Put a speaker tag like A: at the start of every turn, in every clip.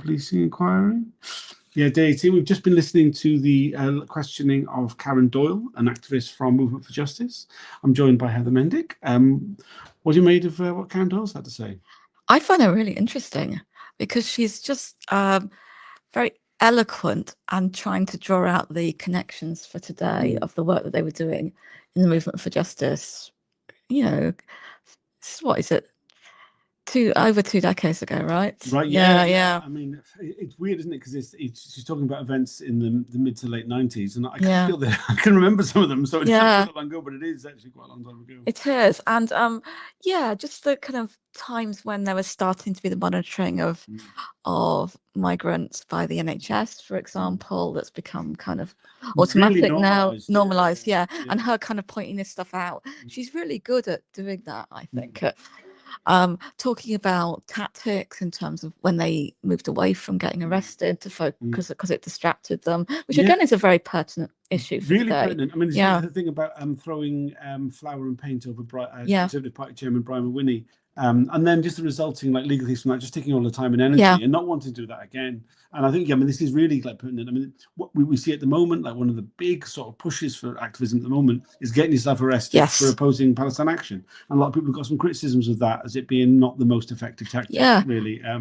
A: policing inquiry. Yeah, Deity, we've just been listening to the questioning of Karen Doyle, an activist from Movement for Justice. I'm joined by Heather Mendick. What do you made of what Karen Doyle's had to say?
B: I find her really interesting because she's just very eloquent and trying to draw out the connections for today of the work that they were doing in the Movement for Justice. You know, what is it? Over 2 decades ago, right?
A: Right. Yeah. I mean, it's weird, isn't it? Because she's talking about events in the mid to late 90s, and I can feel that I can remember some of them. So it's not long ago, but it is actually quite a long time ago.
B: It is, and just the kind of times when there was starting to be the monitoring of migrants by the NHS, for example, that's become kind of automatic really now, normalized. Yeah. And her kind of pointing this stuff out. She's really good at doing that, I think. Talking about tactics in terms of when they moved away from getting arrested to focus because it distracted them, which again is a very pertinent issue for
A: really
B: today.
A: pertinent. I mean, the thing about throwing flour and paint over Conservative Party Chairman Brian Mulwiney, and then just the resulting legal things from that, just taking all the time and energy and not wanting to do that again. And I think, this is really pertinent. I mean, what we see at the moment, one of the big sort of pushes for activism at the moment is getting yourself arrested for opposing Palestine action. And a lot of people have got some criticisms of that as it being not the most effective tactic, really. I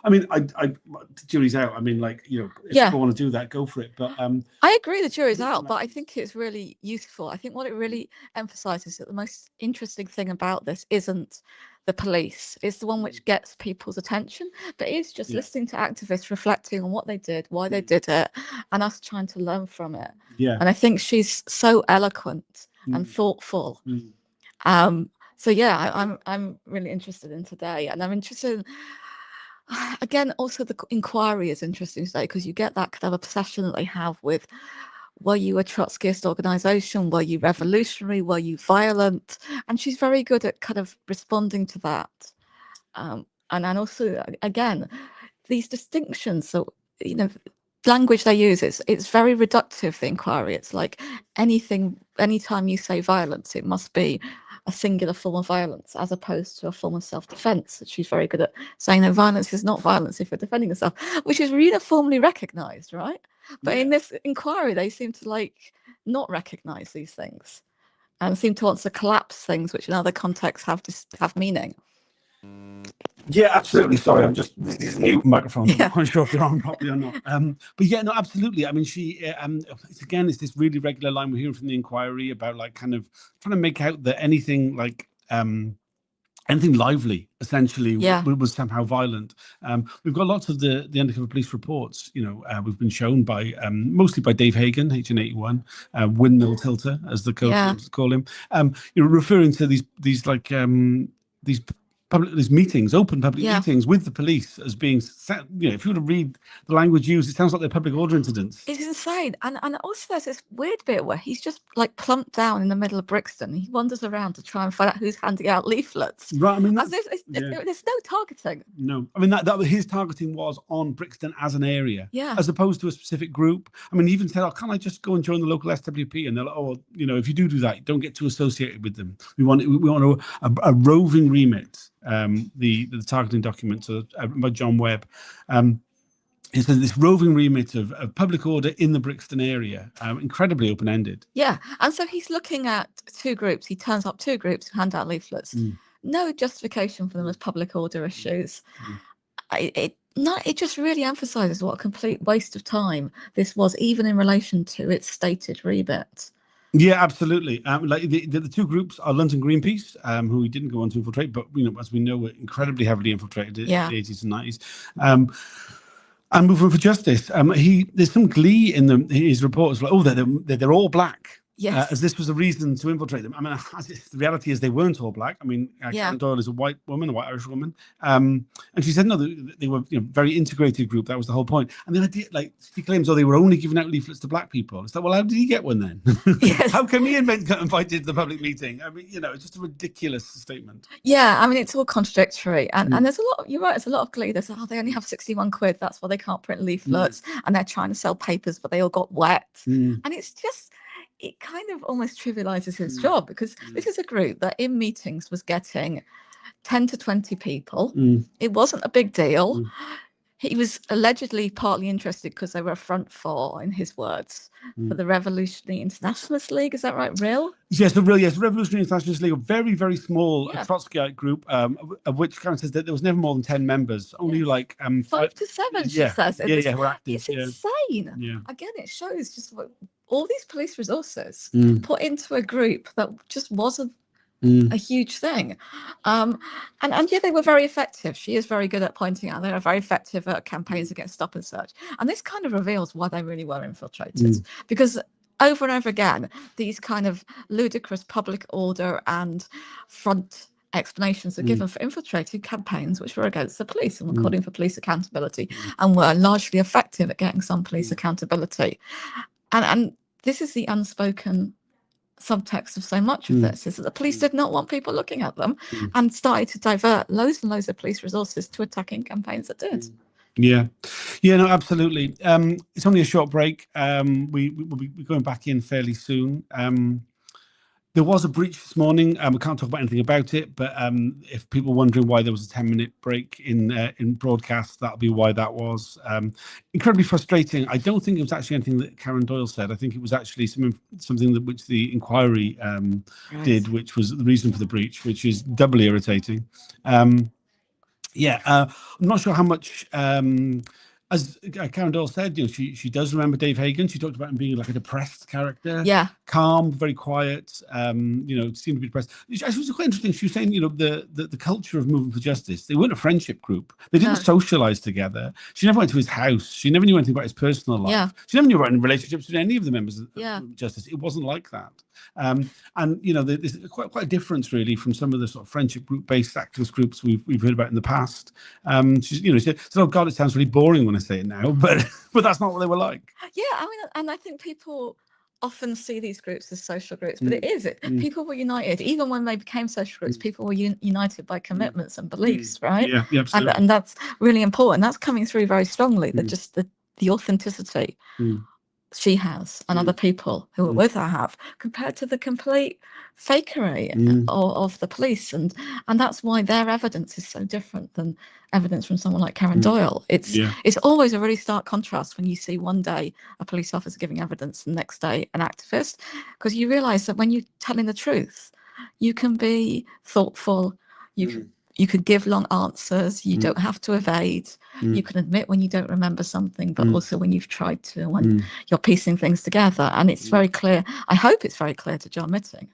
A: mean, the jury's out. I mean, if people want to do that, go for it. But
B: I agree the jury's out, but I think it's really useful. I think what it really emphasizes that the most interesting thing about this isn't the police. It's the one which gets people's attention, but it's just listening to activists reflecting on what they did, why they did it, and us trying to learn from it. And I think she's so eloquent and thoughtful. So I'm really interested in today, and I'm interested in, again, also the inquiry is interesting today because you get that kind of obsession that they have with, were you a Trotskyist organization? Were you revolutionary? Were you violent? And she's very good at kind of responding to that. And also, again, these distinctions. So, language they use, it's very reductive, the inquiry. It's like anytime you say violence, it must be a singular form of violence as opposed to a form of self-defense. She's very good at saying that violence is not violence if you're defending yourself, which is uniformly recognized, right? But in this inquiry, they seem to not recognize these things and seem to want to collapse things which in other contexts have meaning.
A: Yeah, absolutely. Sorry, I'm just these new microphones. I'm not sure if they're on properly or not. But no, absolutely. I mean, she it's this really regular line we're hearing from the inquiry about kind of trying to make out that anything anything lively essentially was somehow violent. We've got lots of the undercover police reports. We've been shown by mostly by Dave Hagan, HN81, Windmill Tilter, as the co-workers call him. Referring to these meetings, open public meetings with the police as being, if you were to read the language used, it sounds like they're public order incidents.
B: It's insane. And also there's this weird bit where he's just plumped down in the middle of Brixton. He wanders around to try and find out who's handing out leaflets.
A: Right. I mean,
B: there's no targeting.
A: No. I mean, that his targeting was on Brixton as an area, as opposed to a specific group. I mean, he even said, can't I just go and join the local SWP? And they're like, if you do that, don't get too associated with them. We want a roving remit. The targeting document by John Webb. It says this roving remit of public order in the Brixton area, incredibly open-ended.
B: Yeah, and so he's looking at two groups. He turns up two groups who hand out leaflets. No justification for them as public order issues. It just really emphasises what a complete waste of time this was, even in relation to its stated remit.
A: Yeah, absolutely. The two groups are London Greenpeace, who we didn't go on to infiltrate, but as we know, were incredibly heavily infiltrated in the 80s and 90s. And Movement for Justice. There's some glee in his reports, they're all black.
B: Yes.
A: As this was a reason to infiltrate them. I mean, the reality is they weren't all black. I mean, Karen Doyle is a white woman, a white Irish woman. And she said, no, they were very integrated group. That was the whole point. And the idea, she claims, they were only giving out leaflets to black people. It's like, well, how did he get one then? Yes. How come he invited to the public meeting? I mean, it's just a ridiculous statement.
B: Yeah, I mean, it's all contradictory. And there's a lot, you're right, there's a lot of glee. There's, they only have 61 quid. That's why they can't print leaflets. And they're trying to sell papers, but they all got wet. And it's just... it kind of almost trivializes his job, because this is a group that in meetings was getting 10 to 20 people. It wasn't a big deal. he was allegedly partly interested because they were a front four, in his words, for the Revolutionary Internationalist League. Is that right, real?
A: Yes, the Revolutionary Internationalist League, a very, very small Trotskyite group, of which Karen says that there was never more than 10 members, only like
B: 5 to 7, she says.
A: We're active.
B: It's insane.
A: Yeah.
B: Again, it shows just what all these police resources put into a group that just wasn't a huge thing. And yeah, they were very effective. She is very good at pointing out they are very effective at campaigns against stop and search. And this kind of reveals why they really were infiltrated, because over and over again, these kind of ludicrous public order and front explanations are given for infiltrating campaigns which were against the police and were calling for police accountability and were largely effective at getting some police accountability. And this is the unspoken subtext of so much of this, is that the police did not want people looking at them and started to divert loads and loads of police resources to attacking campaigns that did.
A: Yeah, no, absolutely. It's only a short break. We'll be going back in fairly soon. There was a breach this morning. We can't talk about anything about it, but if people are wondering why there was a 10-minute break in broadcast, that'll be why that was. Incredibly frustrating. I don't think it was actually anything that Karen Doyle said. I think it was actually something that which the inquiry did, which was the reason for the breach, which is doubly irritating. I'm not sure how much. As Karen Doyle said, she does remember Dave Hagan. She talked about him being like a depressed character, calm, very quiet. Seemed to be depressed. It was quite interesting. She was saying, the culture of Movement for Justice. They weren't a friendship group. They didn't socialize together. She never went to his house. She never knew anything about his personal life. She never knew about any relationships with any of the members of Justice. It wasn't like that. There's quite a difference really from some of the sort of friendship group-based activist groups we've heard about in the past. She said, "Oh God, it sounds really boring when I say it now," but that's not what they were like.
B: Yeah, I mean, and I think people often see these groups as social groups, but it is. People were united. Even when they became social groups, people were united by commitments and beliefs, right?
A: Yeah, absolutely.
B: And that's really important. That's coming through very strongly. That just the authenticity she has and other people who are with her have, compared to the complete fakery of the police, and that's why their evidence is so different than evidence from someone like Karen Doyle. It's always a really stark contrast when you see one day a police officer giving evidence and the next day an activist, because you realize that when you're telling the truth, you can be thoughtful, you could give long answers, you don't have to evade, you can admit when you don't remember something, but also when you've tried to, when you're piecing things together. And it's very clear, I hope it's very clear to John Mitting,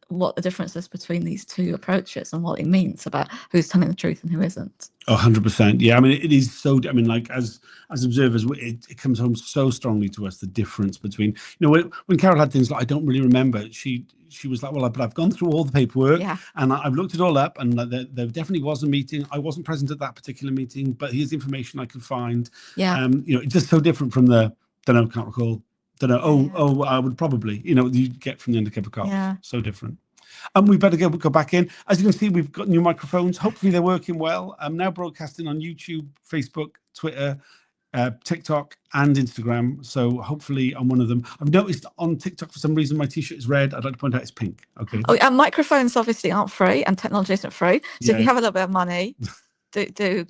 B: what the difference is between these two approaches and what it means about who's telling the truth and who isn't.
A: 100%. Yeah, I mean, it is so. I mean, like as observers, it comes home so strongly to us, the difference between, when Carol had things like, I don't really remember. She was like, well, but I've gone through all the paperwork and I've looked it all up, and there definitely was a meeting. I wasn't present at that particular meeting, but here's the information I could find. It's just so different from the can't recall. I would probably, you get from the undercover cop. So different. We better go back in. As you can see, we've got new microphones. Hopefully they're working well. I'm now broadcasting on YouTube, Facebook, Twitter, TikTok and Instagram. So hopefully on one of them. I've noticed on TikTok for some reason my t-shirt is red. I'd like to point out it's pink. Okay.
B: Oh, and microphones obviously aren't free and technology isn't free. So if you have a little bit of money, do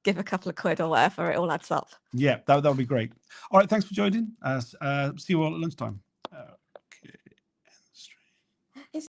B: give a couple of quid or whatever, it all adds up.
A: Yeah, that would be great. All right, thanks for joining. See you all at lunchtime.